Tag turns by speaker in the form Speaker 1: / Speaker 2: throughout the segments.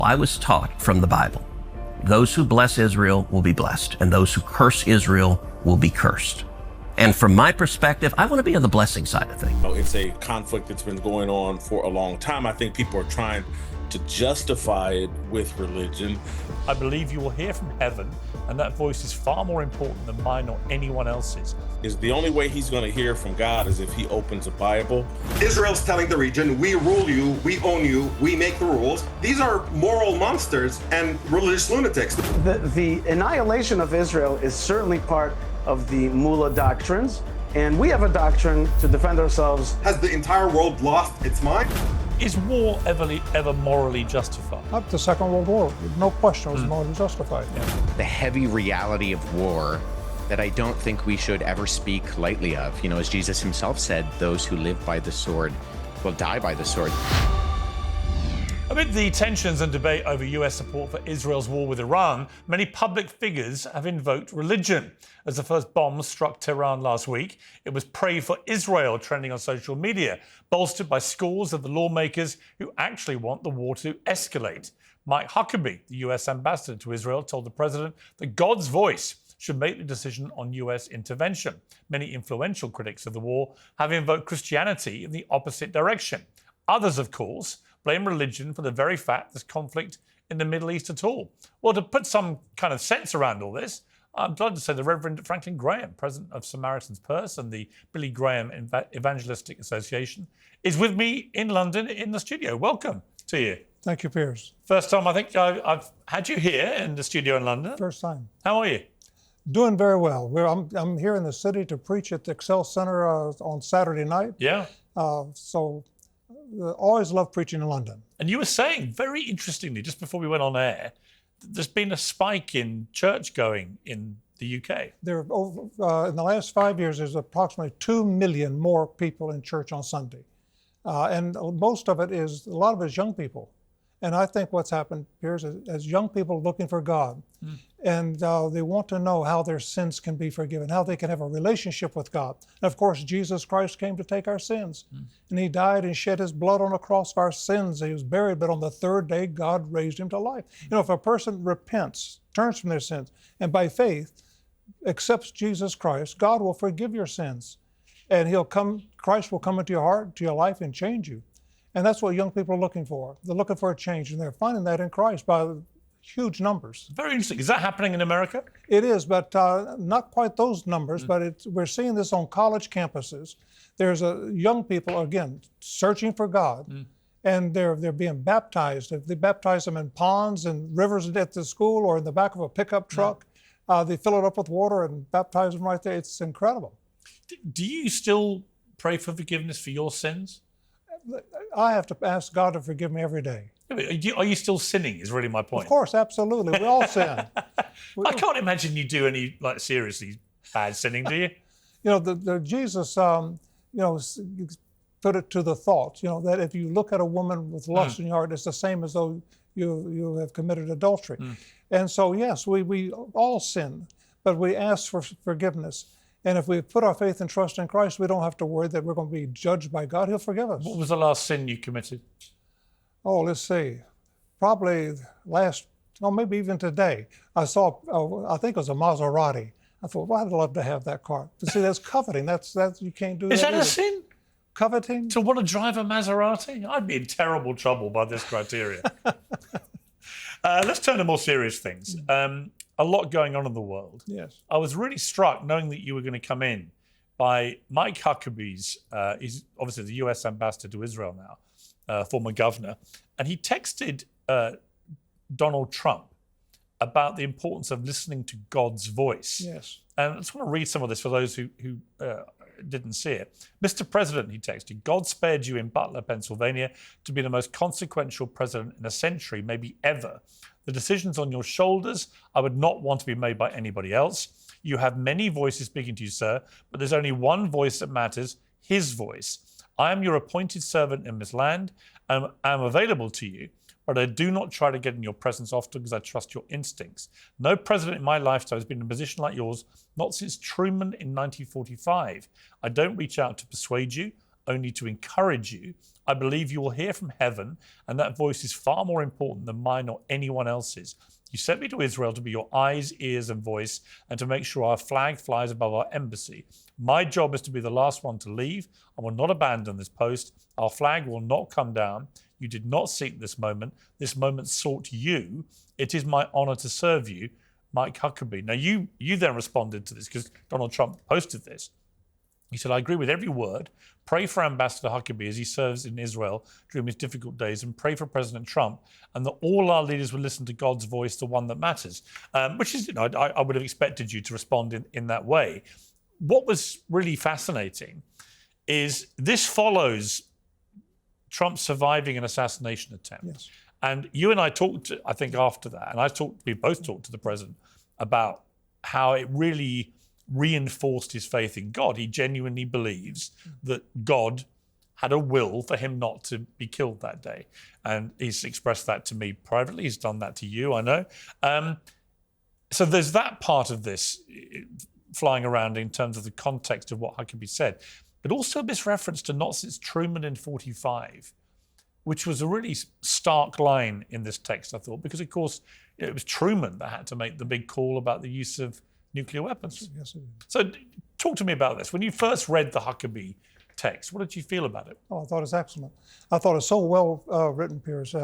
Speaker 1: I was taught from the Bible, those who bless Israel will be blessed, and those who curse Israel will be cursed. And from my perspective, I want to be on the blessing side of things.
Speaker 2: It's a conflict that's been going on for a long time. I think people are trying to justify it with religion.
Speaker 3: I believe you will hear from heaven, and that voice is far more important than mine or anyone else's.
Speaker 2: Is the only way he's going to hear from God is if he opens a Bible.
Speaker 4: Israel's telling the region, we rule you, we own you, we make the rules. These are moral monsters and religious lunatics.
Speaker 5: The annihilation of Israel is certainly part of the mullah doctrines, and we have a doctrine to defend ourselves.
Speaker 4: Has the entire world lost its mind?
Speaker 3: Is war ever morally justified?
Speaker 6: Up to the Second World War, no question, was morally justified.
Speaker 3: Yeah.
Speaker 7: The heavy reality of war that I don't think we should ever speak lightly of. You know, as Jesus himself said, those who live by the sword will die by the sword.
Speaker 3: Amid the tensions and debate over US support for Israel's war with Iran, many public figures have invoked religion. As the first bomb struck Tehran last week, it was "Pray for Israel" trending on social media, bolstered by scores of the lawmakers who actually want the war to escalate. Mike Huckabee, the US ambassador to Israel, told the president that God's voice should make the decision on US intervention. Many influential critics of the war have invoked Christianity in the opposite direction. Others, of course, blame religion for the very fact there's conflict in the Middle East at all. Well, to put some kind of sense around all this, I'm glad to say the Reverend Franklin Graham, president of Samaritan's Purse and the Billy Graham Evangelistic Association, is with me in London in the studio. Welcome to you.
Speaker 6: Thank you, Piers.
Speaker 3: First time I think I've had you here in the studio in London.
Speaker 6: First time.
Speaker 3: How are you?
Speaker 6: Doing very well. I'm here in the city to preach at the Excel Center on Saturday night.
Speaker 3: Yeah.
Speaker 6: Always love preaching in London.
Speaker 3: And you were saying, very interestingly, just before we went on air, there's been a spike in church going in the UK.
Speaker 6: There, in the last 5 years, there's approximately 2 million more people in church on Sunday. And most of it is, a lot of it is young people. And I think what's happened, Piers, is young people looking for God. And they want to know how their sins can be forgiven, how they can have a relationship with God. And of course, Jesus Christ came to take our sins. And he died and shed his blood on the cross for our sins. He was buried, but on the third day, God raised him to life. You know, if a person repents, turns from their sins, and by faith accepts Jesus Christ, God will forgive your sins. And Christ will come into your heart, to your life, and change you. And that's what young people are looking for. They're looking for a change, and they're finding that in Christ by huge numbers.
Speaker 3: Very interesting. Is that happening in America?
Speaker 6: It is, but not quite those numbers, but we're seeing this on college campuses. There's young people, again, searching for God, and they're being baptized. They baptize them in ponds and rivers at the school or in the back of a pickup truck. They fill it up with water and baptize them right there. It's incredible.
Speaker 3: Do you still pray for forgiveness for your sins?
Speaker 6: I have to ask God to forgive me every day.
Speaker 3: Are you still sinning, is really my point.
Speaker 6: Of course, absolutely. We all sin.
Speaker 3: I can't imagine you do any seriously bad sinning, do you?
Speaker 6: You know, the Jesus, put it to the thought, that if you look at a woman with lust in your heart, it's the same as though you have committed adultery. And so, yes, we all sin, but we ask for forgiveness. And if we put our faith and trust in Christ, we don't have to worry that we're going to be judged by God. He'll forgive us.
Speaker 3: What was the last sin you committed?
Speaker 6: Oh, let's see. Probably maybe even today. I saw, I think it was a Maserati. I thought, well, I'd love to have that car. But see, that's coveting. That's you can't do that.
Speaker 3: Is that
Speaker 6: either.
Speaker 3: a sin?
Speaker 6: Coveting?
Speaker 3: To want to drive a Maserati? I'd be in terrible trouble by this criteria. Let's turn to more serious things. A lot going on in the world.
Speaker 6: Yes.
Speaker 3: I was really struck knowing that you were going to come in by Mike Huckabee's, he's obviously the US ambassador to Israel now, former governor, and he texted Donald Trump about the importance of listening to God's voice.
Speaker 6: Yes.
Speaker 3: And I just want to read some of this for those who didn't see it. Mr. President, he texted, God spared you in Butler, Pennsylvania, to be the most consequential president in a century, maybe ever. The decisions on your shoulders, I would not want to be made by anybody else. You have many voices speaking to you, sir, but there's only one voice that matters, his voice. I am your appointed servant in this land, and I am available to you, but I do not try to get in your presence often because I trust your instincts. No president in my lifetime has been in a position like yours, not since Truman in 1945. I don't reach out to persuade you. only to encourage you. I believe you will hear from heaven, and that voice is far more important than mine or anyone else's. You sent me to Israel to be your eyes, ears, and voice, and to make sure our flag flies above our embassy. My job is to be the last one to leave. I will not abandon this post. Our flag will not come down. You did not seek this moment. This moment sought you. It is my honor to serve you, Mike Huckabee. Now, you then responded to this because Donald Trump posted this. He said, I agree with every word. Pray for Ambassador Huckabee as he serves in Israel during his difficult days, and pray for President Trump, and that all our leaders will listen to God's voice, the one that matters. Which is, I would have expected you to respond in that way. What was really fascinating is this follows Trump surviving an assassination attempt.
Speaker 6: Yes.
Speaker 3: And you and I talked, I think, after that, and we both talked to the president about how it really reinforced his faith in God. He genuinely believes that God had a will for him not to be killed that day. And he's expressed that to me privately. He's done that to you, I know. So there's that part of this flying around in terms of the context of what Huckabee said, but also this reference to not since Truman in 45, which was a really stark line in this text, I thought, because, of course, it was Truman that had to make the big call about the use of nuclear weapons.
Speaker 6: Yes, it is.
Speaker 3: So talk to me about this. When you first read the Huckabee text, what did you feel about it?
Speaker 6: Oh, I thought it was excellent. I thought it was so well written, Piers.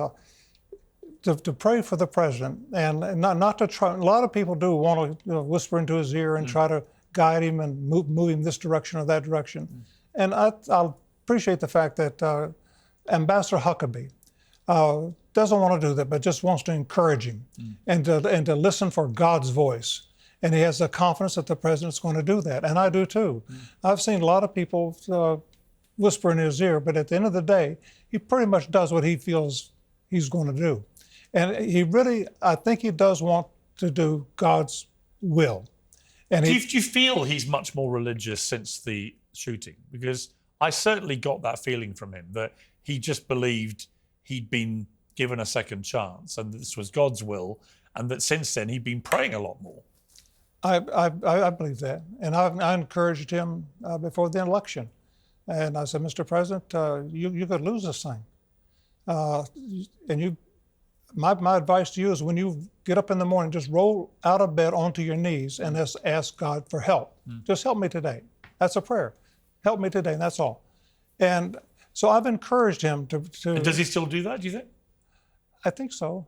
Speaker 6: To pray for the president and not to try. A lot of people do want to whisper into his ear and try to guide him and move him this direction or that direction. And I'll appreciate the fact that Ambassador Huckabee doesn't want to do that, but just wants to encourage him and to listen for God's voice. And he has the confidence that the president's going to do that. And I do too. I've seen a lot of people whisper in his ear, but at the end of the day, he pretty much does what he feels he's going to do. And he really, I think he does want to do God's will. And
Speaker 3: do you feel he's much more religious since the shooting? Because I certainly got that feeling from him, that he just believed he'd been given a second chance and this was God's will, and that since then he'd been praying a lot more.
Speaker 6: I believe that. And I encouraged him before the election. And I said, Mr. President, you could lose this thing. And my advice to you is when you get up in the morning, just roll out of bed onto your knees and just ask God for help. Just help me today. That's a prayer. Help me today, and that's all. And so I've encouraged him to.
Speaker 3: And does he still do that, do you think?
Speaker 6: I think so.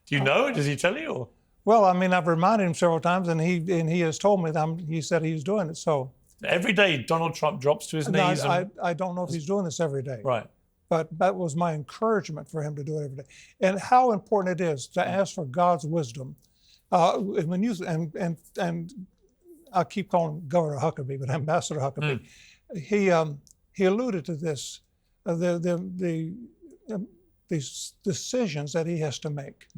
Speaker 3: Do you know? Does he tell you? Or?
Speaker 6: Well, I mean, I've reminded him several times, and he has told me that he said he's doing it. So
Speaker 3: every day Donald Trump drops to his knees.
Speaker 6: I don't know if he's doing this every day.
Speaker 3: Right.
Speaker 6: But that was my encouragement for him to do it every day. And how important it is to ask for God's wisdom. When you and I keep calling him Governor Huckabee, but Ambassador Huckabee, he alluded to this, these decisions that he has to make.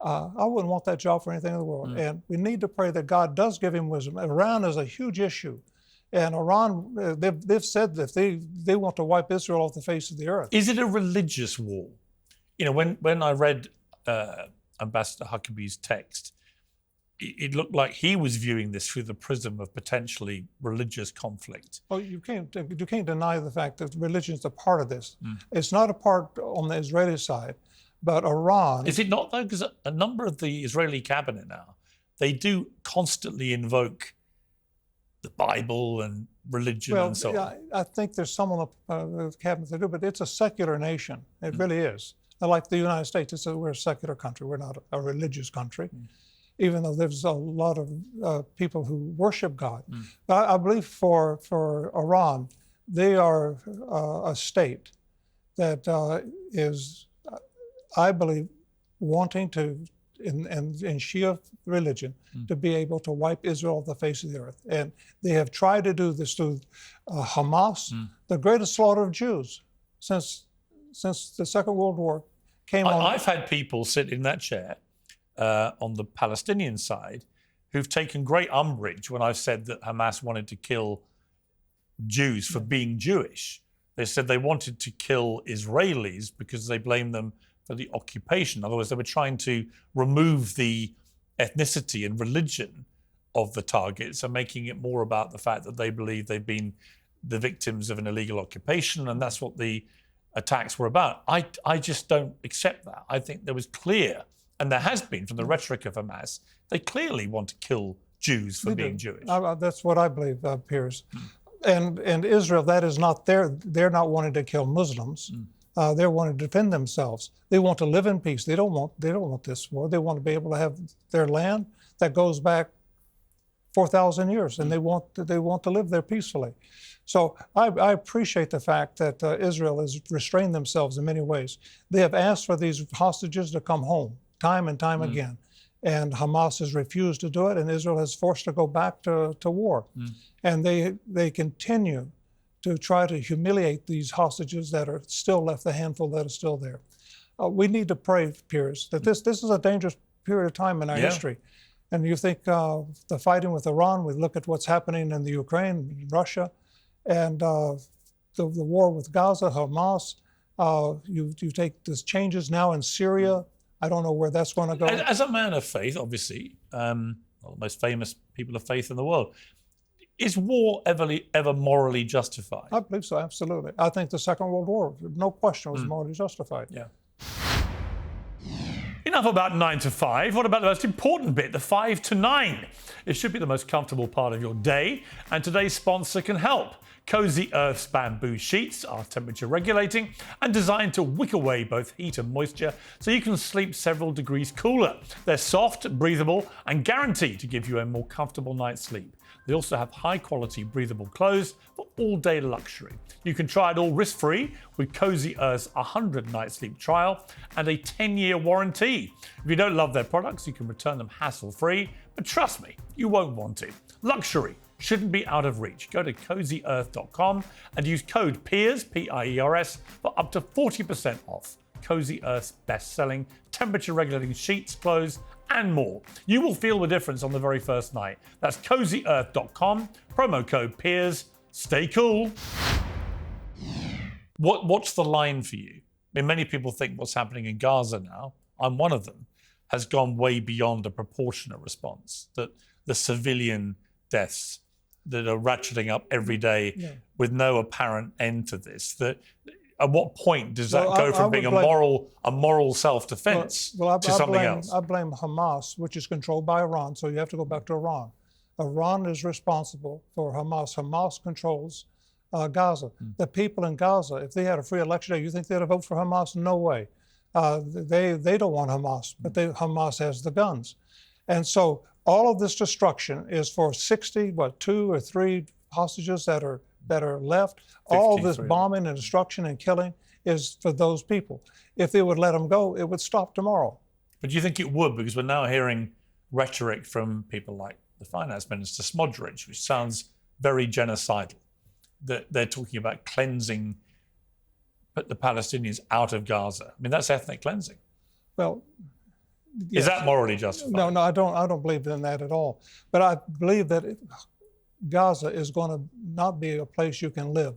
Speaker 6: I wouldn't want that job for anything in the world. And we need to pray that God does give him wisdom. Iran is a huge issue. And Iran, they've said that they want to wipe Israel off the face of the earth.
Speaker 3: Is it a religious war? You know, when I read Ambassador Huckabee's text, it looked like he was viewing this through the prism of potentially religious conflict.
Speaker 6: Oh, you can't deny the fact that religion is a part of this. It's not a part on the Israeli side. But Iran...
Speaker 3: Is it not, though? Because a number of the Israeli cabinet now, they do constantly invoke the Bible and religion and so on.
Speaker 6: I think there's some on the cabinet that do, but it's a secular nation. It really is. Like the United States, we're a secular country. We're not a religious country, even though there's a lot of people who worship God. But I believe for Iran, they are a state that is... I believe, wanting to, in Shia religion, to be able to wipe Israel off the face of the earth. And they have tried to do this through Hamas, the greatest slaughter of Jews since the Second World War came on.
Speaker 3: I've had people sit in that chair on the Palestinian side who've taken great umbrage when I've said that Hamas wanted to kill Jews for being Jewish. They said they wanted to kill Israelis because they blame them for the occupation. In other words, they were trying to remove the ethnicity and religion of the targets and making it more about the fact that they believe they've been the victims of an illegal occupation, and that's what the attacks were about. I just don't accept that. I think there was clear, and there has been from the rhetoric of Hamas, they clearly want to kill Jews for being Jewish.
Speaker 6: That's what I believe, Piers. And Israel, that is not they're not wanting to kill Muslims. They're wanting to defend themselves. They want to live in peace. They don't want this war. They want to be able to have their land that goes back 4,000 years, and they want to live there peacefully. So I appreciate the fact that Israel has restrained themselves in many ways. They have asked for these hostages to come home time and time again. And Hamas has refused to do it, and Israel has forced to go back to war. And they continue to try to humiliate these hostages that are still left, the handful that are still there. We need to pray, Piers, that this is a dangerous period of time in our history. And you think the fighting with Iran, we look at what's happening in the Ukraine, Russia, and the war with Gaza, Hamas. You take these changes now in Syria. I don't know where that's going to go.
Speaker 3: As a man of faith, obviously, the most famous people of faith in the world, is war ever morally justified?
Speaker 6: I believe so, absolutely. I think the Second World War, no question, was morally justified.
Speaker 3: Yeah. Enough about 9 to 5. What about the most important bit, the 5 to 9? It should be the most comfortable part of your day, and today's sponsor can help. Cozy Earth's bamboo sheets are temperature regulating and designed to wick away both heat and moisture so you can sleep several degrees cooler. They're soft, breathable, and guaranteed to give you a more comfortable night's sleep. They also have high-quality breathable clothes for all-day luxury. You can try it all risk-free with Cozy Earth's 100-night sleep trial and a 10-year warranty. If you don't love their products, you can return them hassle-free, but trust me, you won't want to. Luxury shouldn't be out of reach. Go to CozyEarth.com and use code PIERS, P-I-E-R-S, for up to 40% off. Cozy Earth's best-selling, temperature-regulating sheets, clothes, and more. You will feel the difference on the very first night. That's CozyEarth.com, promo code PIERS. Stay cool. What's the line for you? I mean, many people think what's happening in Gaza now, I'm one of them, has gone way beyond a proportionate response. That the civilian deaths that are ratcheting up every day with no apparent end to this. That at what point does that go from being a moral self-defense to something else?
Speaker 6: I blame Hamas, which is controlled by Iran, so you have to go back to Iran. Iran is responsible for Hamas. Hamas controls Gaza. The people in Gaza, if they had a free election day, you think they'd vote for Hamas? No way. They don't want Hamas, but Hamas has the guns. And so all of this destruction is for 2 or 3 hostages that are left. All this bombing and destruction and killing is for those people. If they would let them go, it would stop tomorrow.
Speaker 3: But do you think it would? Because we're now hearing rhetoric from people like the finance minister Smodrich, which sounds very genocidal. That they're talking about cleansing the Palestinians out of Gaza. I mean, that's ethnic cleansing.
Speaker 6: Well, yes.
Speaker 3: Is that morally justified?
Speaker 6: No, I don't believe in that at all. But I believe that Gaza is going to not be a place you can live.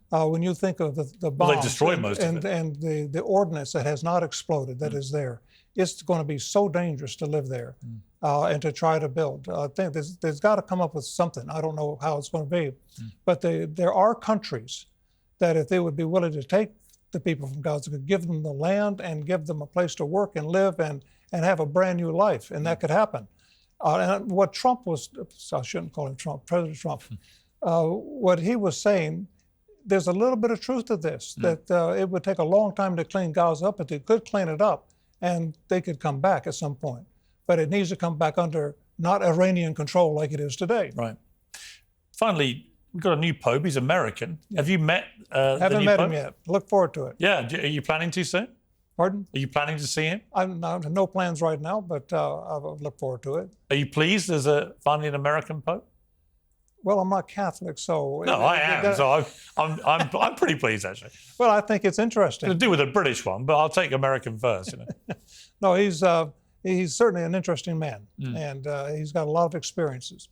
Speaker 6: When you think of the bombs
Speaker 3: they destroyed most of it.
Speaker 6: And the ordnance that has not exploded that is there, it's going to be so dangerous to live there and to try to build. I think there's got to come up with something. I don't know how it's going to be. But there are countries that if they would be willing to take the people from Gaza, could give them the land and give them a place to work and live and have a brand new life, and that could happen. And what Trump was, I shouldn't call him Trump, President Trump, what he was saying, there's a little bit of truth to this, that it would take a long time to clean Gaza up, but they could clean it up and they could come back at some point. But it needs to come back under not Iranian control like it is today.
Speaker 3: Right. Finally, we've got a new Pope. He's American. Have you met
Speaker 6: Haven't met him yet. Look forward to it.
Speaker 3: Yeah. Are you planning to soon?
Speaker 6: Pardon?
Speaker 3: Are you planning to see him?
Speaker 6: I have no plans right now, but I'll look forward to it.
Speaker 3: Are you pleased as finally an American Pope?
Speaker 6: Well, I'm not Catholic, so...
Speaker 3: No, I am, so I'm pretty pleased, actually.
Speaker 6: Well, I think it's interesting.
Speaker 3: To do with a British one, but I'll take American first, you know.
Speaker 6: No, he's certainly an interesting man, and he's got a lot of experiences.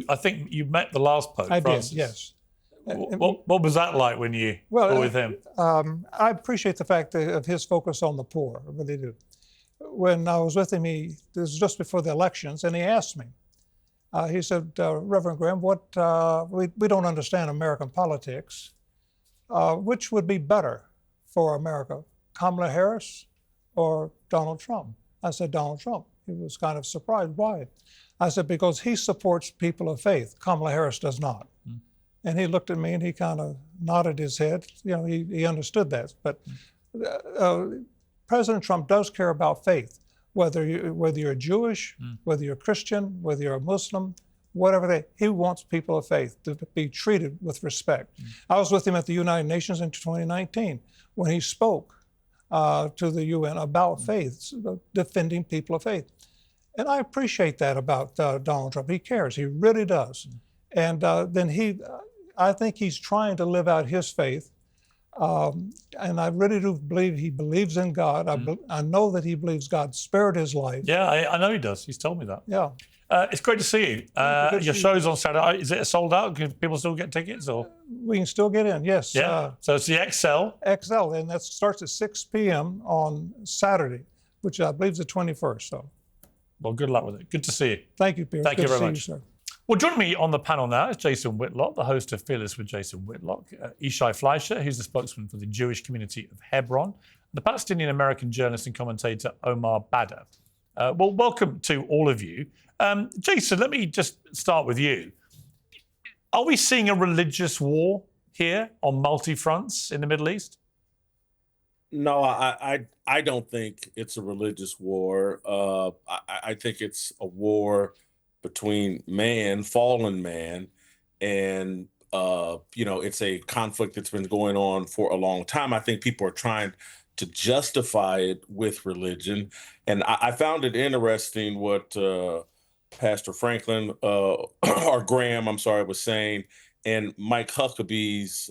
Speaker 3: I think you met the last Pope, Francis.
Speaker 6: Did, yes.
Speaker 3: What was that like when you were with him?
Speaker 6: I appreciate the fact of his focus on the poor, I really do. When I was with him, this was just before the elections, and he asked me, He said, Reverend Graham, we don't understand American politics. Which would be better for America, Kamala Harris or Donald Trump? I said, Donald Trump. He was kind of surprised. Why? I said, because he supports people of faith. Kamala Harris does not. And he looked at me and he kind of nodded his head. You know, he understood that. But President Trump does care about faith, whether you're Jewish, whether you're Christian, whether you're a Muslim, whatever he wants people of faith to be treated with respect. I was with him at the United Nations in 2019 when he spoke to the UN about faith, defending people of faith. And I appreciate that about Donald Trump. He cares, he really does. And then I think he's trying to live out his faith. And I really do believe he believes in God. I know that he believes God spared his life.
Speaker 3: Yeah, I know he does. He's told me that.
Speaker 6: Yeah.
Speaker 3: It's great to see you. Your show's on Saturday. Is it sold out? Can people still get tickets? Or
Speaker 6: we can still get in, yes.
Speaker 3: Yeah. So it's the XL.
Speaker 6: XL, and that starts at 6 p.m. on Saturday, which I believe is the 21st. So,
Speaker 3: well, good luck with it. Good to see you.
Speaker 6: Thank you, Piers.
Speaker 3: Thank you very much.
Speaker 6: Sir.
Speaker 3: Well, joining me on the panel now is Jason Whitlock, the host of Fearless with Jason Whitlock, Yishai Fleisher, who's the spokesman for the Jewish community of Hebron, and the Palestinian-American journalist and commentator Omar Baddar. Well, welcome to all of you. Jason, let me just start with you. Are we seeing a religious war here on multi-fronts in the Middle East?
Speaker 2: No, I don't think it's a religious war. I think it's a war between man, fallen man, and it's a conflict that's been going on for a long time. I think people are trying to justify it with religion, and I found it interesting what Pastor Franklin or Graham, was saying, and Mike Huckabee's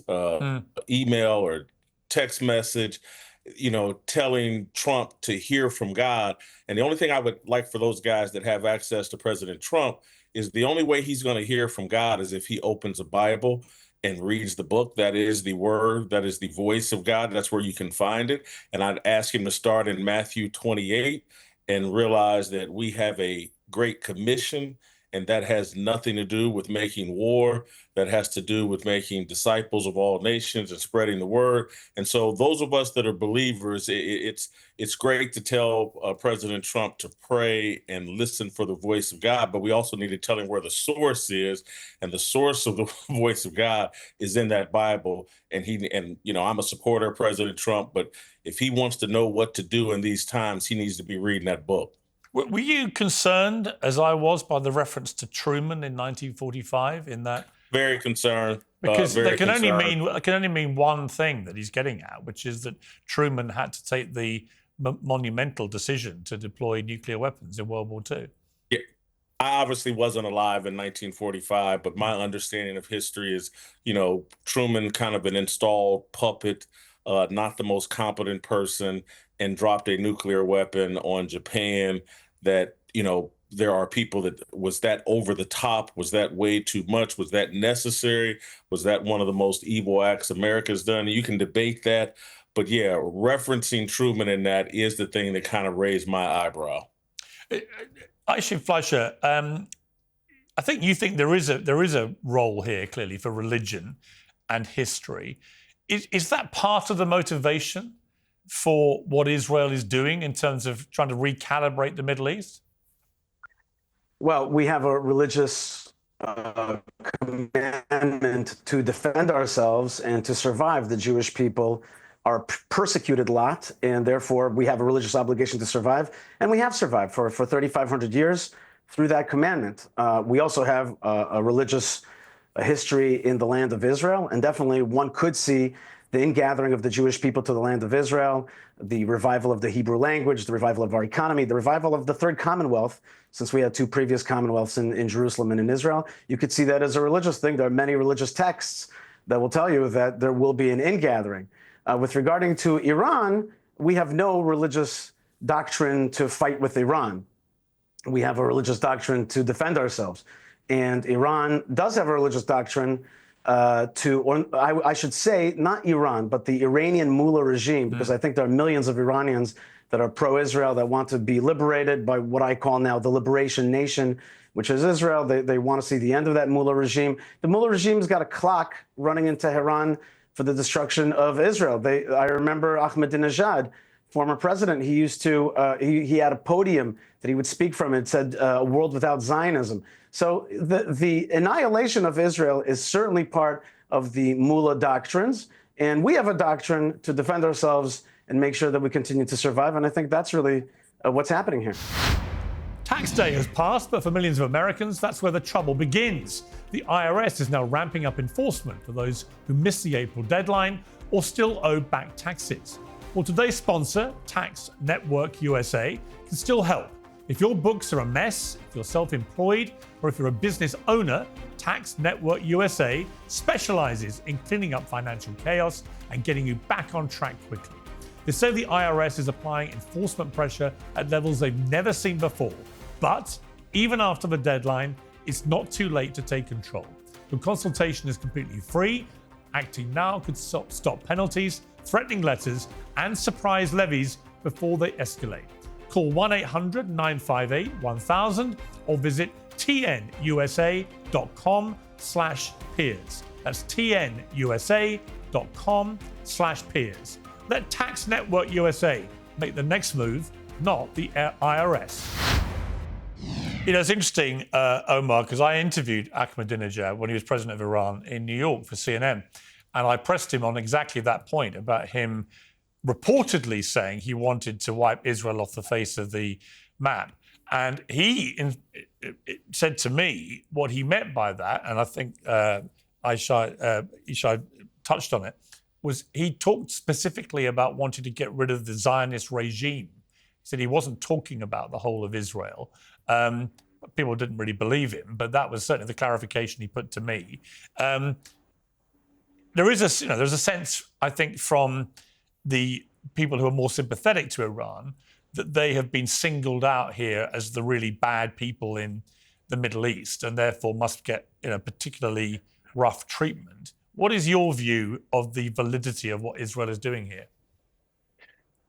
Speaker 2: email or text message, telling Trump to hear from God. And the only thing I would like for those guys that have access to President Trump is the only way he's going to hear from God is if he opens a Bible and reads the book. That is the word, that is the voice of God. That's where you can find it. And I'd ask him to start in Matthew 28 and realize that we have a great commission, and that has nothing to do with making war. That has to do with making disciples of all nations and spreading the word. And so those of us that are believers, it's great to tell President Trump to pray and listen for the voice of God, but we also need to tell him where the source is. And the source of the voice of God is in that Bible. And I'm a supporter of President Trump, but if he wants to know what to do in these times, he needs to be reading that book.
Speaker 3: Were you concerned, as I was, by the reference to Truman in 1945 in that?
Speaker 2: Very concerned.
Speaker 3: Because it can only mean one thing that he's getting at, which is that Truman had to take the monumental decision to deploy nuclear weapons in World War II.
Speaker 2: Yeah. I obviously wasn't alive in 1945, but my understanding of history is, Truman kind of an installed puppet, not the most competent person, and dropped a nuclear weapon on Japan that, there are people that, was that over the top? Was that way too much? Was that necessary? Was that one of the most evil acts America's done? You can debate that. But yeah, referencing Truman in that is the thing that kind of raised my eyebrow.
Speaker 3: Yishai Fleisher, I think you think there is a role here, clearly, for religion and history. Is that part of the motivation for what Israel is doing in terms of trying to recalibrate the Middle East?
Speaker 5: Well, we have a religious commandment to defend ourselves and to survive. The Jewish people are a persecuted lot, and therefore we have a religious obligation to survive. And we have survived for 3,500 years through that commandment. We also have a religious history in the land of Israel, and definitely one could see the ingathering of the Jewish people to the land of Israel, the revival of the Hebrew language, the revival of our economy, the revival of the Third Commonwealth, since we had two previous commonwealths in Jerusalem and in Israel. You could see that as a religious thing. There are many religious texts that will tell you that there will be an ingathering. With regarding to Iran, we have no religious doctrine to fight with Iran. We have a religious doctrine to defend ourselves. And Iran does have a religious doctrine I should say, not Iran, but the Iranian mullah regime, because I think there are millions of Iranians that are pro-Israel, that want to be liberated by what I call now the Liberation Nation, which is Israel. They want to see the end of that mullah regime. The mullah regime's got a clock running in Tehran for the destruction of Israel. I remember Ahmadinejad, former president, he used to, he had a podium that he would speak from. It said, a world without Zionism. So the annihilation of Israel is certainly part of the mullah doctrines. And we have a doctrine to defend ourselves and make sure that we continue to survive. And I think that's really what's happening here.
Speaker 3: Tax day has passed, but for millions of Americans, that's where the trouble begins. The IRS is now ramping up enforcement for those who missed the April deadline or still owe back taxes. Well, today's sponsor, Tax Network USA, can still help. If your books are a mess, if you're self-employed, or if you're a business owner, Tax Network USA specializes in cleaning up financial chaos and getting you back on track quickly. They say the IRS is applying enforcement pressure at levels they've never seen before. But even after the deadline, it's not too late to take control. The consultation is completely free. Acting now could stop penalties, threatening letters, and surprise levies before they escalate. Call 1-800-958-1000 or visit tnusa.com/peers. That's tnusa.com/peers. Let Tax Network USA make the next move, not the IRS. You know, it's interesting, Omar, because I interviewed Ahmadinejad when he was president of Iran in New York for CNN. And I pressed him on exactly that point about him reportedly saying he wanted to wipe Israel off the face of the map. And he said to me what he meant by that, and I think Yishai touched on it, was he talked specifically about wanting to get rid of the Zionist regime. He said he wasn't talking about the whole of Israel. People didn't really believe him, but that was certainly the clarification he put to me. There's a sense, I think, from the people who are more sympathetic to Iran that they have been singled out here as the really bad people in the Middle East and therefore must get particularly rough treatment. What is your view of the validity of what Israel is doing here?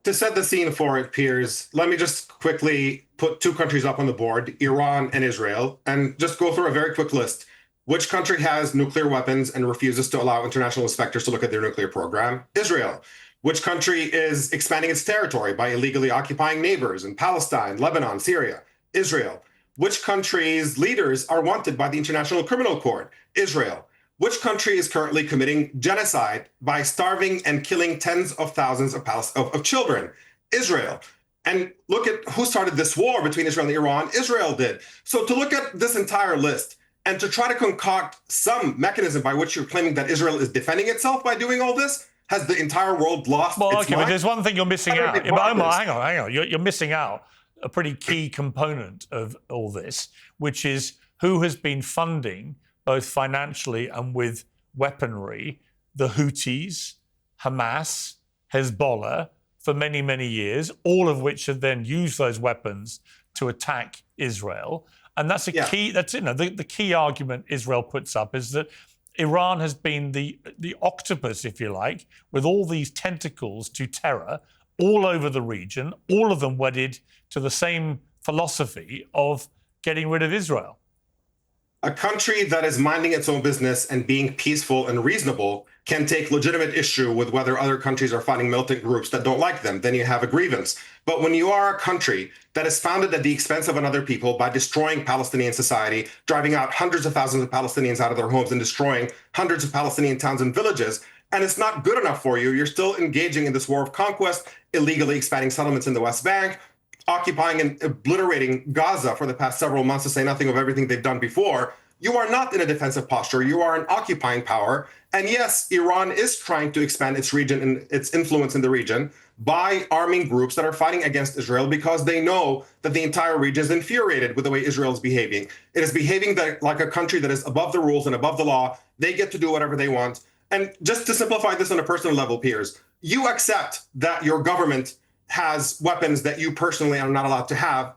Speaker 4: To set the scene for it, Piers, let me just quickly put two countries up on the board, Iran and Israel, and just go through a very quick list. Which country has nuclear weapons and refuses to allow international inspectors to look at their nuclear program? Israel. Which country is expanding its territory by illegally occupying neighbors in Palestine, Lebanon, Syria? Israel. Which country's leaders are wanted by the International Criminal Court? Israel. Which country is currently committing genocide by starving and killing tens of thousands of children? Israel. And look at who started this war between Israel and Iran. Israel did. So to look at this entire list and to try to concoct some mechanism by which you're claiming that Israel is defending itself by doing all this, has the entire world lost its mind?
Speaker 3: But there's one thing you're missing out. But Omar, hang on. You're missing out a pretty key component of all this, which is who has been funding, both financially and with weaponry, the Houthis, Hamas, Hezbollah, for many, many years, all of which have then used those weapons to attack Israel. And that's key. That's the key argument Israel puts up is that Iran has been the octopus, if you like, with all these tentacles to terror all over the region, all of them wedded to the same philosophy of getting rid of Israel.
Speaker 4: A country that is minding its own business and being peaceful and reasonable can take legitimate issue with whether other countries are fighting militant groups that don't like them. Then you have a grievance. But when you are a country that is founded at the expense of another people by destroying Palestinian society, driving out hundreds of thousands of Palestinians out of their homes and destroying hundreds of Palestinian towns and villages, and it's not good enough for you, you're still engaging in this war of conquest, illegally expanding settlements in the West Bank, occupying and obliterating Gaza for the past several months, to say nothing of everything they've done before. You are not in a defensive posture. You are an occupying power. And yes, Iran is trying to expand its region and its influence in the region by arming groups that are fighting against Israel because they know that the entire region is infuriated with the way Israel is behaving. It is behaving like a country that is above the rules and above the law. They get to do whatever they want. And just to simplify this on a personal level, Piers, you accept that your government has weapons that you personally are not allowed to have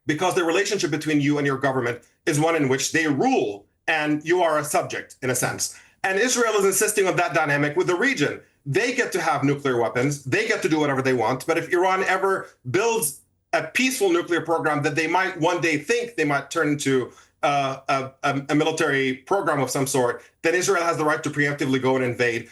Speaker 4: because the relationship between you and your government is one in which they rule and you are a subject, in a sense. And Israel is insisting on that dynamic with the region. they get to have nuclear weapons. They get to do whatever they want. But if Iran ever builds a peaceful nuclear program that they might one day think they might turn into a military program of some sort, then Israel has the right to preemptively go and invade.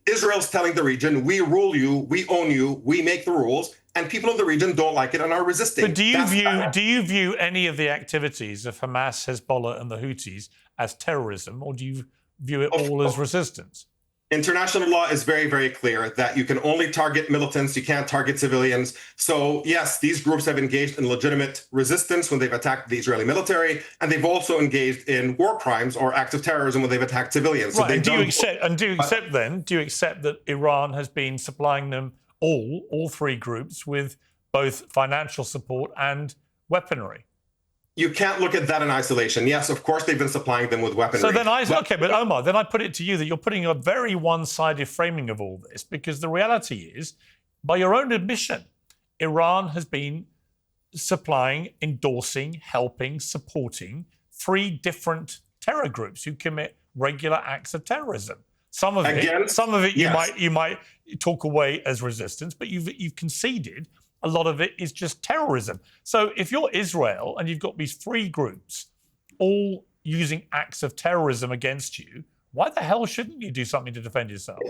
Speaker 4: Israel's telling the region, we rule you, we own you, we make the rules, and people in the region don't like it and are resisting.
Speaker 3: But do you view any of the activities of Hamas, Hezbollah, and the Houthis as terrorism, or do you view it all as resistance?
Speaker 4: International law is very, very clear that you can only target militants, you can't target civilians. So yes, these groups have engaged in legitimate resistance when they've attacked the Israeli military, and they've also engaged in war crimes or acts of terrorism when they've attacked civilians.
Speaker 3: Right, and do you accept that Iran has been supplying them all three groups with both financial support and weaponry?
Speaker 4: You can't look at that in isolation. Yes, of course, they've been supplying them with weaponry.
Speaker 3: So then but Omar, then I put it to you that you're putting a very one-sided framing of all this, because the reality is, by your own admission, Iran has been supplying, endorsing, helping, supporting three different terror groups who commit regular acts of terrorism. Some of it yes, you might talk away as resistance, but you've conceded a lot of it is just terrorism. So if you're Israel and you've got these three groups all using acts of terrorism against you, why the hell shouldn't you do something to defend yourself?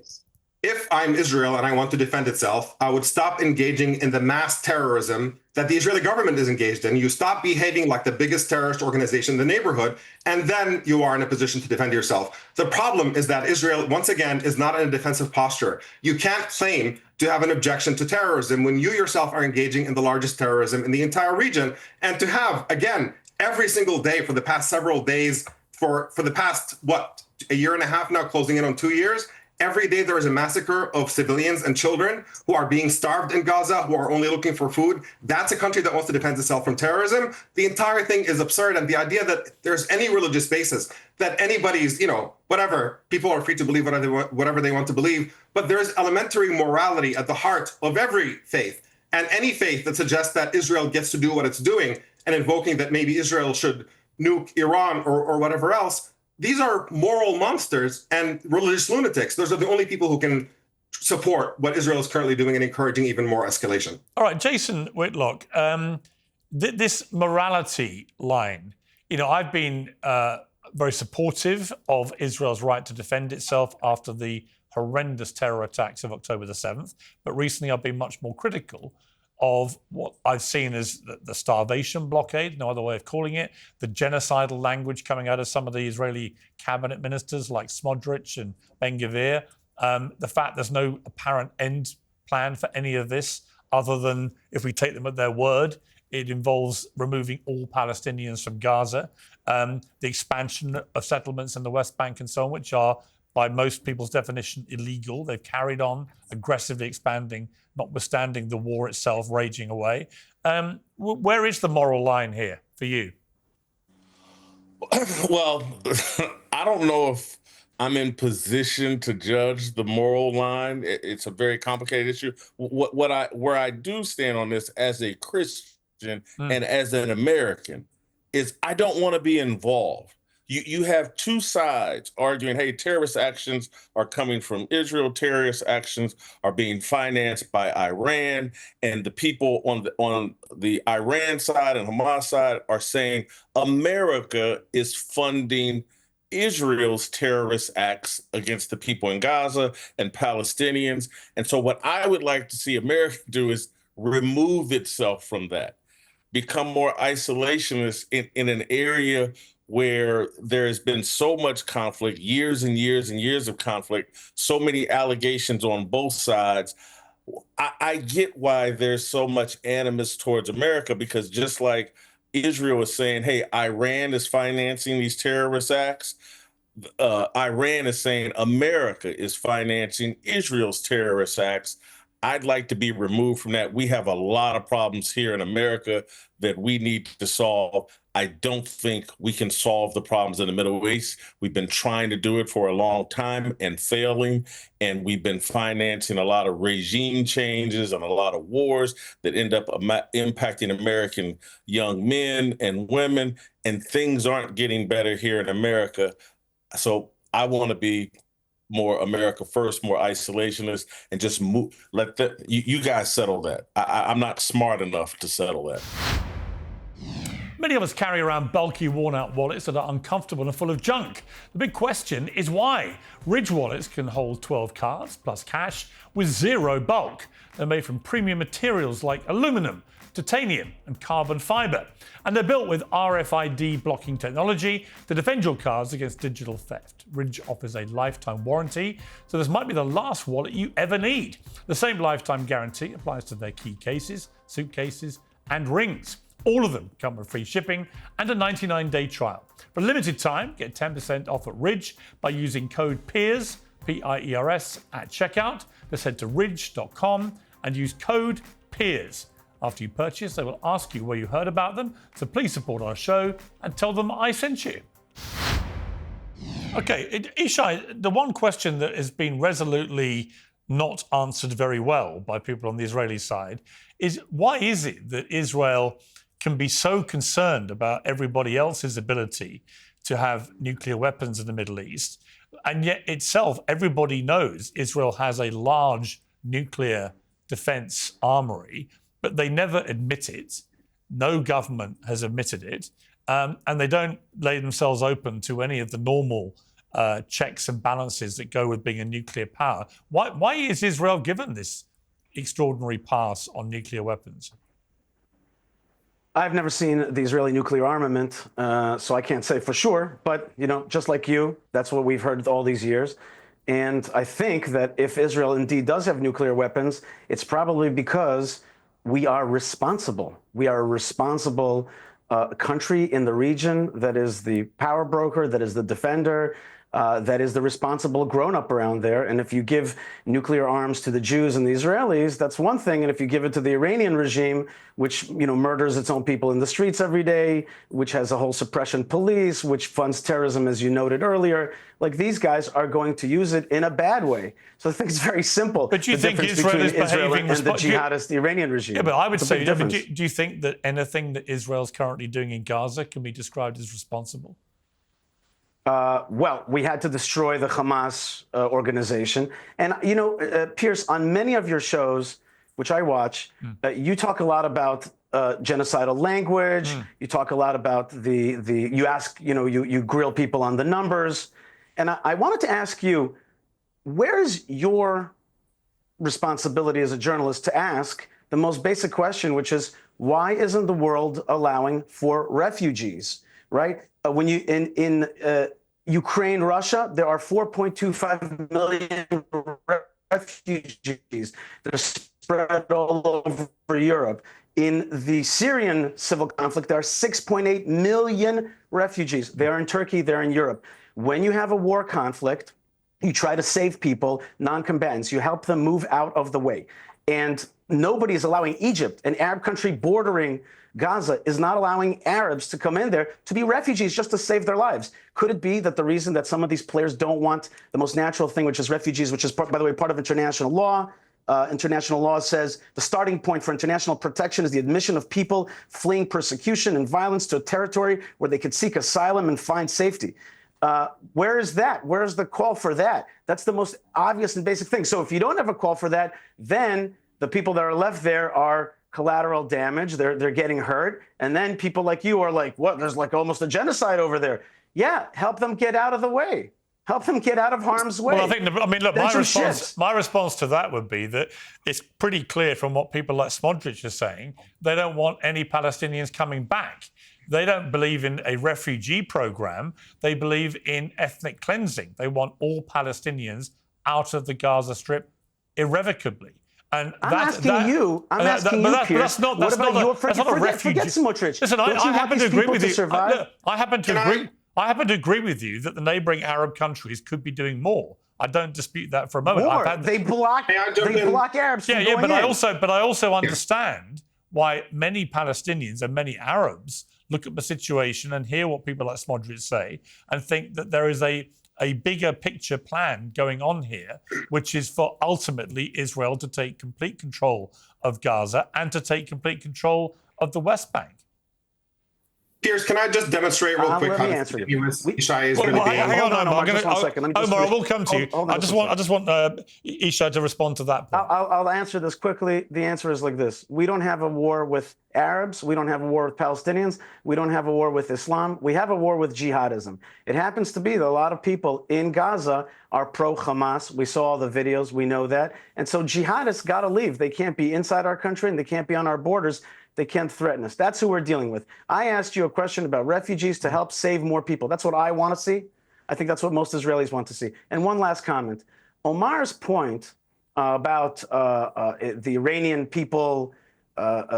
Speaker 4: If I'm Israel and I want to defend itself, I would stop engaging in the mass terrorism that the Israeli government is engaged in. You stop behaving like the biggest terrorist organization in the neighborhood, and then you are in a position to defend yourself. The problem is that Israel, once again, is not in a defensive posture. You can't claim to have an objection to terrorism when you yourself are engaging in the largest terrorism in the entire region. And to have, again, every single day for the past several days, for the past, a year and a half now, closing in on 2 years, every day there is a massacre of civilians and children who are being starved in Gaza, who are only looking for food. That's a country that wants to defend itself from terrorism. The entire thing is absurd. And the idea that there's any religious basis, that anybody's, whatever, people are free to believe whatever they want to believe, but there's elementary morality at the heart of every faith. And any faith that suggests that Israel gets to do what it's doing and invoking that maybe Israel should nuke Iran or whatever else, these are moral monsters and religious lunatics. Those are the only people who can support what Israel is currently doing and encouraging even more escalation.
Speaker 3: All right, Jason Whitlock, this morality line, I've been very supportive of Israel's right to defend itself after the horrendous terror attacks of October the 7th. But recently I've been much more critical of what I've seen as the starvation blockade, no other way of calling it, the genocidal language coming out of some of the Israeli cabinet ministers like Smotrich and Ben-Gvir, the fact there's no apparent end plan for any of this other than, if we take them at their word, it involves removing all Palestinians from Gaza, the expansion of settlements in the West Bank and so on, which are, by most people's definition, illegal. They've carried on aggressively expanding, notwithstanding the war itself raging away. Where is the moral line here for you?
Speaker 2: Well, I don't know if I'm in position to judge the moral line. It's a very complicated issue. Where I do stand on this as a Christian and as an American is I don't want to be involved. You have two sides arguing, hey, terrorist actions are coming from Israel, terrorist actions are being financed by Iran, and the people on the Iran side and Hamas side are saying America is funding Israel's terrorist acts against the people in Gaza and Palestinians. And so what I would like to see America do is remove itself from that, become more isolationist in an area where there has been so much conflict, years and years and years of conflict, so many allegations on both sides. I get why there's so much animus towards America, because just like Israel is saying, hey, Iran is financing these terrorist acts, Iran is saying America is financing Israel's terrorist acts. I'd like to be removed from that. We have a lot of problems here in America that we need to solve. I don't think we can solve the problems in the Middle East. We've been trying to do it for a long time and failing, and we've been financing a lot of regime changes and a lot of wars that end up impacting American young men and women, and things aren't getting better here in America. So I want to be more America first, more isolationist, and just move. You guys settle that. I'm not smart enough to settle that.
Speaker 3: Many of us carry around bulky, worn-out wallets that are uncomfortable and full of junk. The big question is why. Ridge wallets can hold 12 cards plus cash with zero bulk. They're made from premium materials like aluminum, titanium and carbon fiber. And they're built with RFID blocking technology to defend your cards against digital theft. Ridge offers a lifetime warranty, so this might be the last wallet you ever need. The same lifetime guarantee applies to their key cases, suitcases and rings. All of them come with free shipping and a 99-day trial. For a limited time, get 10% off at Ridge by using code PIERS, P-I-E-R-S, at checkout. Just head to ridge.com and use code PIERS. After you purchase, they will ask you where you heard about them, so please support our show and tell them I sent you. Okay, Yishai, the one question that has been resolutely not answered very well by people on the Israeli side is why is it that Israel can be so concerned about everybody else's ability to have nuclear weapons in the Middle East, and yet itself, everybody knows Israel has a large nuclear defense armory, but they never admit it. No government has admitted it, and they don't lay themselves open to any of the normal checks and balances that go with being a nuclear power. Why is Israel given this extraordinary pass on nuclear weapons?
Speaker 5: I've never seen the Israeli nuclear armament, so I can't say for sure. But, just like you, that's what we've heard all these years. And I think that if Israel indeed does have nuclear weapons, it's probably because we are responsible. We are a responsible country in the region that is the power broker, that is the defender, that is the responsible grown-up around there. And if you give nuclear arms to the Jews and the Israelis, that's one thing. And if you give it to the Iranian regime, which murders its own people in the streets every day, which has a whole suppression police, which funds terrorism, as you noted earlier, like these guys are going to use it in a bad way. So I think it's very simple.
Speaker 3: But you think
Speaker 5: Israel is behaving and the jihadist Iranian regime?
Speaker 3: Yeah, but I would say, do you think that anything that Israel's currently doing in Gaza can be described as responsible?
Speaker 5: Well, we had to destroy the Hamas organization. And, Piers, on many of your shows, which I watch, you talk a lot about genocidal language. You talk a lot about you grill people on the numbers. And I wanted to ask you, where's your responsibility as a journalist to ask the most basic question, which is, why isn't the world allowing for refugees, right? When you in Ukraine, Russia, there are 4.25 million refugees that are spread all over Europe. In the Syrian civil conflict, there are 6.8 million refugees. They're in Turkey, they're in Europe. When you have a war conflict, you try to save people, non-combatants. You help them move out of the way. And nobody is allowing Egypt, an Arab country bordering Gaza, is not allowing Arabs to come in there to be refugees just to save their lives. Could it be that the reason that some of these players don't want the most natural thing, which is refugees, which is, by the way, part of international law? International law says the starting point for international protection is the admission of people fleeing persecution and violence to a territory where they could seek asylum and find safety. Where is that? Where is the call for that? That's the most obvious and basic thing. So if you don't have a call for that, then the people that are left there are collateral damage. They're getting hurt. And then people like you are like, what? There's like almost a genocide over there. Yeah, help them get out of the way. Help them get out of harm's way.
Speaker 3: Well, look, my response to that would be that it's pretty clear from what people like Smodrich are saying, they don't want any Palestinians coming back. They don't believe in a refugee program. They believe in ethnic cleansing. They want all Palestinians out of the Gaza Strip irrevocably. And
Speaker 5: I'm asking you, Piers,
Speaker 3: that's not a refugee.
Speaker 5: Forget Smotrich.
Speaker 3: Listen, I happen to agree with you. I happen to agree with you that the neighbouring Arab countries could be doing more. I don't dispute that for a moment.
Speaker 5: They block Arabs from going in.
Speaker 3: But I also understand why many Palestinians and many Arabs look at the situation and hear what people like Smodrich say and think that there is a bigger picture plan going on here, which is for ultimately Israel to take complete control of Gaza and to take complete control of the West Bank.
Speaker 4: Piers, can I just demonstrate real quick
Speaker 5: let
Speaker 4: how
Speaker 5: me answer you.
Speaker 4: Yishai is
Speaker 3: Well,
Speaker 4: really
Speaker 3: hang
Speaker 4: being...
Speaker 3: on,
Speaker 5: Hold on,
Speaker 3: Omar.
Speaker 5: just one second. Let me just
Speaker 3: Omar, I
Speaker 5: finish.
Speaker 3: will come to you.
Speaker 5: Hold on
Speaker 3: I just want Yishai to respond to that point.
Speaker 5: I'll answer this quickly. The answer is like this. We don't have a war with Arabs. We don't have a war with Palestinians. We don't have a war with Islam. We have a war with jihadism. It happens to be that a lot of people in Gaza are pro-Hamas. We saw all the videos. We know that. And so jihadists got to leave. They can't be inside our country, and they can't be on our borders. They can't threaten us. That's who we're dealing with. I asked you a question about refugees to help save more people. That's what I want to see. I think that's what most Israelis want to see. And one last comment. Omar's point about the Iranian people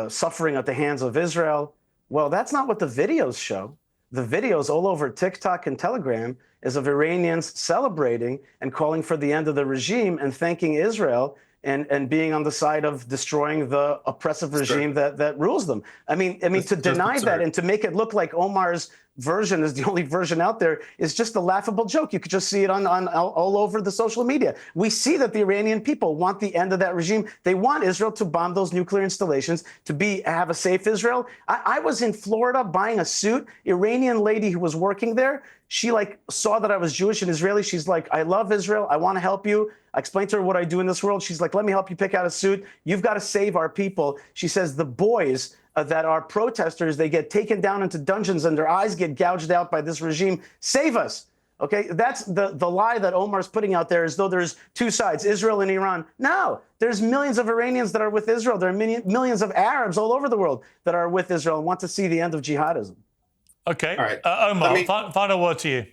Speaker 5: suffering at the hands of Israel, well, that's not what the videos show. The videos all over TikTok and Telegram is of Iranians celebrating and calling for the end of the regime and thanking Israel and being on the side of destroying the oppressive regime that rules them. I mean, to deny that and to make it look like Omar's version is the only version out there is just a laughable joke. You could just see it on all over the social media. We see that the Iranian people want the end of that regime. They want Israel to bomb those nuclear installations, to have a safe Israel. I was in Florida buying a suit. Iranian lady who was working there, she saw that I was Jewish and Israeli. She's like, I love Israel. I want to help you. I explained to her what I do in this world. She's like, let me help you pick out a suit. You've got to save our people. She says the boys that are protesters, they get taken down into dungeons and their eyes get gouged out by this regime. Save us. Okay, that's the lie that Omar's putting out there, as though there's two sides, Israel and Iran. No, there's millions of Iranians that are with Israel. There are millions of Arabs all over the world that are with Israel and want to see the end of jihadism.
Speaker 3: Okay,
Speaker 4: all right.
Speaker 3: Omar, final word to you.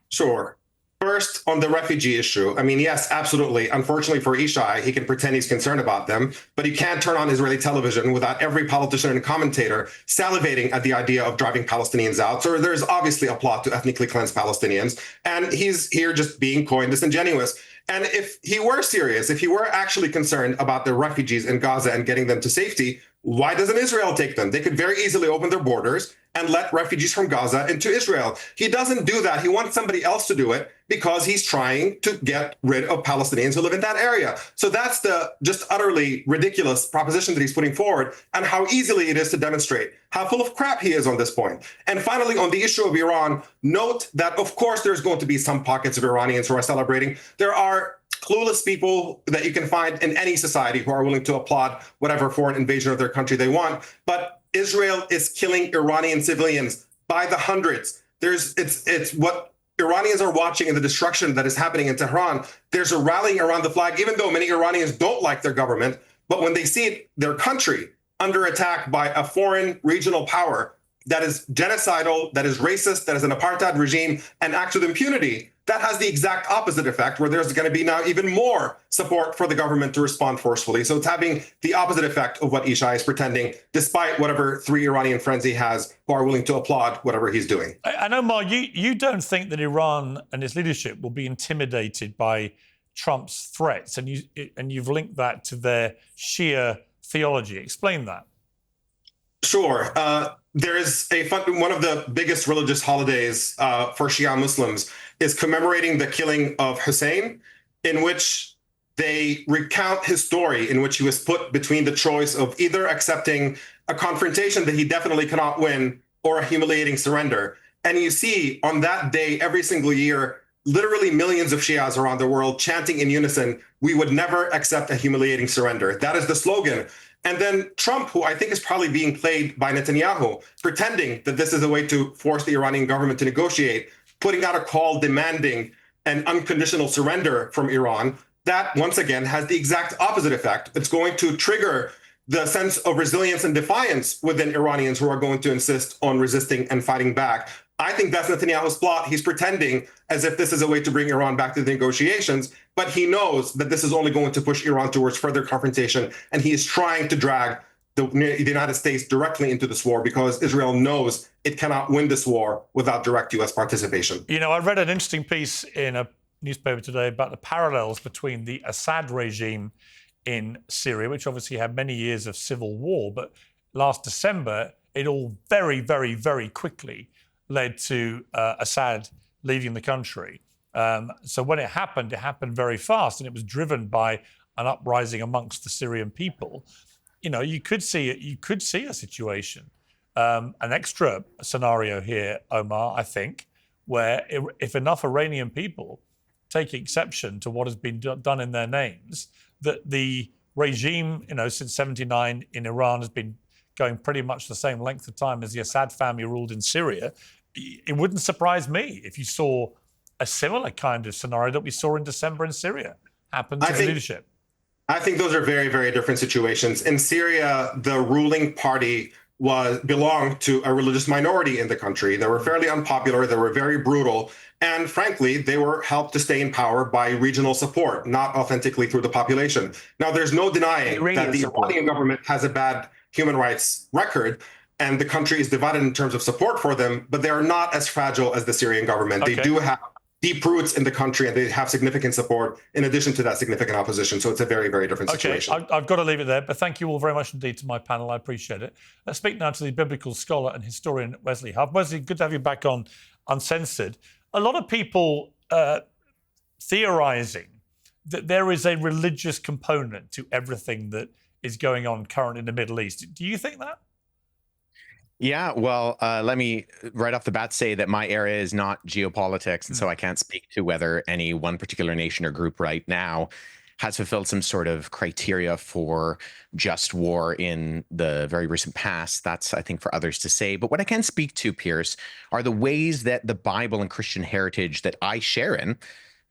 Speaker 4: Sure. First, on the refugee issue, I mean, yes, absolutely. Unfortunately for Yishai, he can pretend he's concerned about them, but he can't turn on Israeli television without every politician and commentator salivating at the idea of driving Palestinians out. So there's obviously a plot to ethnically cleanse Palestinians, and he's here just being coy and disingenuous. And if he were serious, if he were actually concerned about the refugees in Gaza and getting them to safety, why doesn't Israel take them? They could very easily open their borders and let refugees from Gaza into Israel. He doesn't do that. He wants somebody else to do it because he's trying to get rid of Palestinians who live in that area. So that's the just utterly ridiculous proposition that he's putting forward, and how easily it is to demonstrate how full of crap he is on this point. And finally, on the issue of Iran, note that, of course, there's going to be some pockets of Iranians who are celebrating. There are clueless people that you can find in any society who are willing to applaud whatever foreign invasion of their country they want. But Israel is killing Iranian civilians by the hundreds. It's what Iranians are watching in the destruction that is happening in Tehran. There's a rallying around the flag, even though many Iranians don't like their government. But when they see their country under attack by a foreign regional power that is genocidal, that is racist, that is an apartheid regime, and acts with impunity, that has the exact opposite effect, where there's going to be now even more support for the government to respond forcefully. So it's having the opposite effect of what Yishai is pretending, despite whatever 3 Iranian friends he has who are willing to applaud whatever he's doing.
Speaker 3: And Omar, you don't think that Iran and its leadership will be intimidated by Trump's threats, and you've linked that to their Shia theology. Explain that.
Speaker 4: Sure. There is one of the biggest religious holidays for Shia Muslims is commemorating the killing of Hussein, in which they recount his story, in which he was put between the choice of either accepting a confrontation that he definitely cannot win or a humiliating surrender. And you see on that day, every single year, literally millions of Shias around the world chanting in unison, "We would never accept a humiliating surrender." That is the slogan. And then Trump, who I think is probably being played by Netanyahu, pretending that this is a way to force the Iranian government to negotiate, putting out a call demanding an unconditional surrender from Iran, that once again has the exact opposite effect. It's going to trigger the sense of resilience and defiance within Iranians who are going to insist on resisting and fighting back. I think that's Netanyahu's plot. He's pretending as if this is a way to bring Iran back to the negotiations, but he knows that this is only going to push Iran towards further confrontation, and he is trying to drag the United States directly into this war because Israel knows it cannot win this war without direct U.S. participation.
Speaker 3: You know, I read an interesting piece in a newspaper today about the parallels between the Assad regime in Syria, which obviously had many years of civil war, but last December, it all very, very, very quickly led to Assad leaving the country. So when it happened very fast, and it was driven by an uprising amongst the Syrian people. You know, you could see a situation an extra scenario here, Omar, I think, where if enough Iranian people take exception to what has been done in their names, that the regime, since 79 in Iran has been going pretty much the same length of time as the Assad family ruled in Syria, it wouldn't surprise me if you saw a similar kind of scenario that we saw in December in Syria happen to the leadership.
Speaker 4: I think those are very, very different situations. In Syria, the ruling party belonged to a religious minority in the country. They were fairly unpopular. They were very brutal. And frankly, they were helped to stay in power by regional support, not authentically through the population. Now, there's no denying that the Iranian government has a bad human rights record, and the country is divided in terms of support for them, but they are not as fragile as the Syrian government. Okay. They do have deep roots in the country, and they have significant support in addition to that significant opposition. So it's a very, very different situation.
Speaker 3: I've got to leave it there, but thank you all very much indeed to my panel. I appreciate it. Let's speak now to the biblical scholar and historian Wesley Huff. Wesley, good to have you back on Uncensored. A lot of people theorizing that there is a religious component to everything that is going on currently in the Middle East. Do you think that?
Speaker 7: Yeah, well, let me right off the bat say that my area is not geopolitics, and so I can't speak to whether any one particular nation or group right now has fulfilled some sort of criteria for just war in the very recent past. That's, I think, for others to say. But what I can speak to, Piers, are the ways that the Bible and Christian heritage that I share in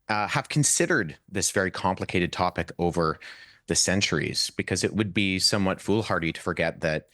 Speaker 7: have considered this very complicated topic over the centuries, because it would be somewhat foolhardy to forget that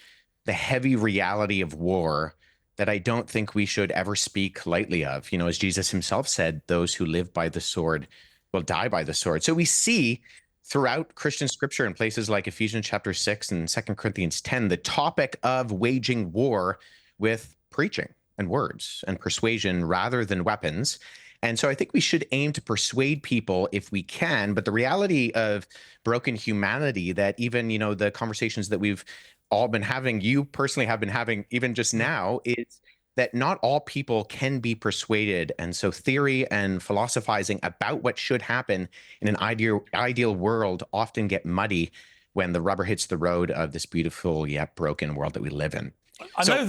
Speaker 7: the heavy reality of war that I don't think we should ever speak lightly of. As Jesus himself said, those who live by the sword will die by the sword. So we see throughout Christian scripture in places like Ephesians chapter 6 and 2 Corinthians 10, the topic of waging war with preaching and words and persuasion rather than weapons. And so I think we should aim to persuade people if we can. But the reality of broken humanity that even, the conversations that we've all been having, you personally have been having even just now, is that not all people can be persuaded. And so theory and philosophizing about what should happen in an ideal world often get muddy when the rubber hits the road of this beautiful yet broken world that we live in.
Speaker 3: I know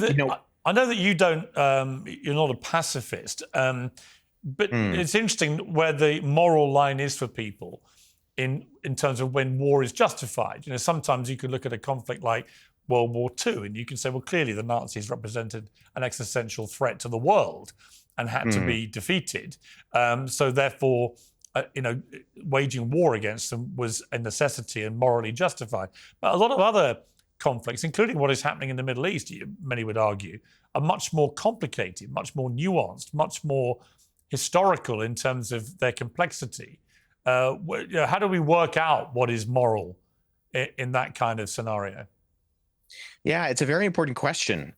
Speaker 3: that you don't, you're not a pacifist, but it's interesting where the moral line is for people in terms of when war is justified. Sometimes you could look at a conflict like World War II, and you can say, well, clearly the Nazis represented an existential threat to the world and had to be defeated. So therefore, waging war against them was a necessity and morally justified. But a lot of other conflicts, including what is happening in the Middle East, many would argue, are much more complicated, much more nuanced, much more historical in terms of their complexity. How do we work out what is moral in that kind of scenario?
Speaker 7: Yeah, it's a very important question.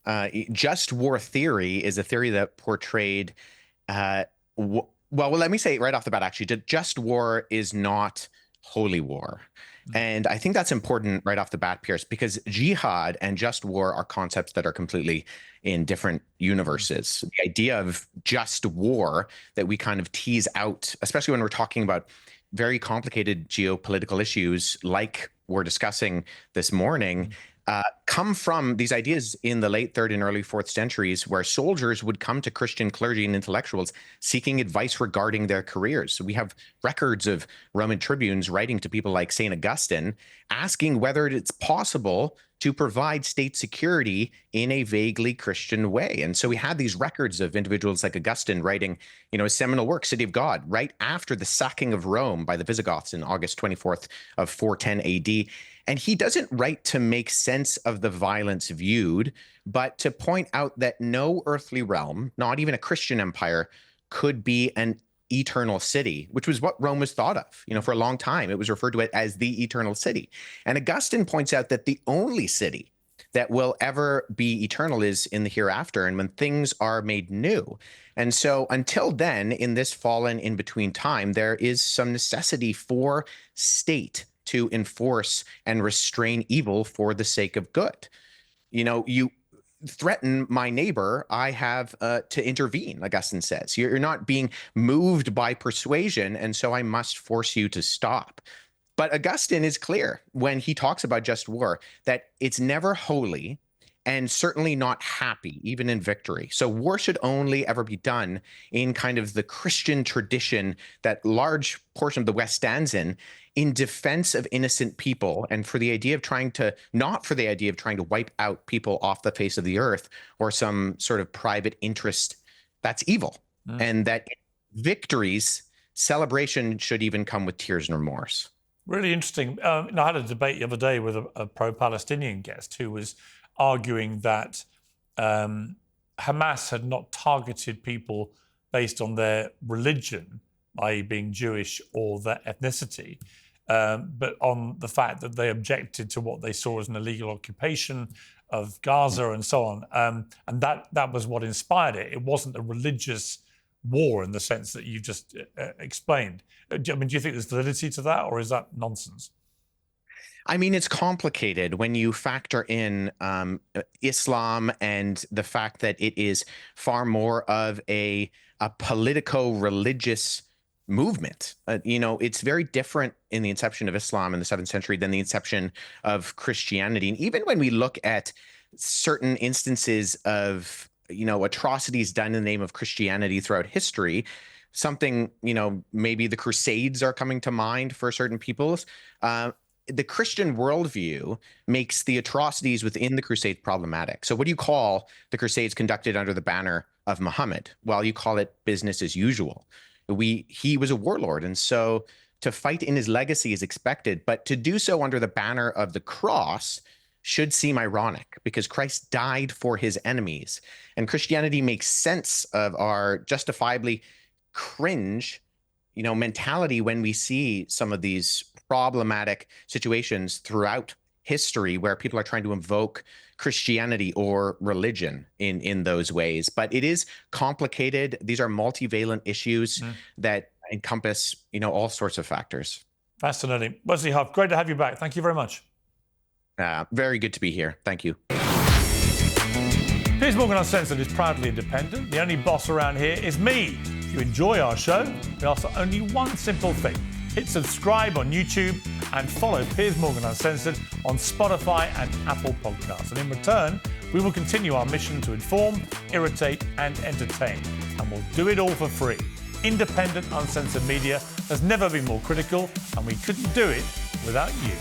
Speaker 7: Just war theory is a theory that portrayed, well, let me say right off the bat, actually, just war is not holy war. And I think that's important right off the bat, Piers, because jihad and just war are concepts that are completely in different universes. The idea of just war that we kind of tease out, especially when we're talking about very complicated geopolitical issues like we're discussing this morning, come from these ideas in the late 3rd and early 4th centuries, where soldiers would come to Christian clergy and intellectuals seeking advice regarding their careers. So we have records of Roman tribunes writing to people like St. Augustine, asking whether it's possible to provide state security in a vaguely Christian way. And so we had these records of individuals like Augustine writing, a seminal work, City of God, right after the sacking of Rome by the Visigoths in August 24th of 410 AD. And he doesn't write to make sense of the violence viewed, but to point out that no earthly realm, not even a Christian empire, could be an eternal city, which was what Rome was thought of. For a long time, it was referred to as the eternal city. And Augustine points out that the only city that will ever be eternal is in the hereafter, and when things are made new. And so until then, in this fallen in-between time, there is some necessity for state to enforce and restrain evil for the sake of good. You threaten my neighbor, I have to intervene, Augustine says. You're not being moved by persuasion, and so I must force you to stop. But Augustine is clear when he talks about just war that it's never holy and certainly not happy, even in victory. So war should only ever be done in kind of the Christian tradition that large portion of the West stands in defense of innocent people, and for the idea of not for the idea of trying to wipe out people off the face of the earth or some sort of private interest that's evil. And that victories, celebration should even come with tears and remorse.
Speaker 3: Really interesting. I had a debate the other day with a pro-Palestinian guest who was arguing that Hamas had not targeted people based on their religion, i.e. being Jewish, or their ethnicity, but on the fact that they objected to what they saw as an illegal occupation of Gaza and so on. And that was what inspired it. It wasn't a religious war in the sense that you just explained. I mean, do you think there's validity to that, or is that nonsense?
Speaker 7: I mean, it's complicated when you factor in Islam and the fact that it is far more of a politico-religious movement. It's very different in the inception of Islam in the 7th century than the inception of Christianity. And even when we look at certain instances of, atrocities done in the name of Christianity throughout history, something, maybe the Crusades are coming to mind for certain peoples. The Christian worldview makes the atrocities within the Crusades problematic. So what do you call the Crusades conducted under the banner of Muhammad? Well, you call it business as usual. He was a warlord, and so to fight in his legacy is expected, but to do so under the banner of the cross should seem ironic because Christ died for his enemies. And Christianity makes sense of our justifiably cringe, mentality when we see some of these problematic situations throughout history where people are trying to invoke Christianity or religion in those ways. But it is complicated. These are multivalent issues that encompass, all sorts of factors.
Speaker 3: Fascinating. Wesley Huff, great to have you back. Thank you very much.
Speaker 7: Very good to be here. Thank you.
Speaker 3: Piers Morgan Uncensored is proudly independent. The only boss around here is me. If you enjoy our show, we ask for only one simple thing. Hit subscribe on YouTube and follow Piers Morgan Uncensored on Spotify and Apple Podcasts. And in return, we will continue our mission to inform, irritate, and entertain. And we'll do it all for free. Independent, uncensored media has never been more critical, and we couldn't do it without you.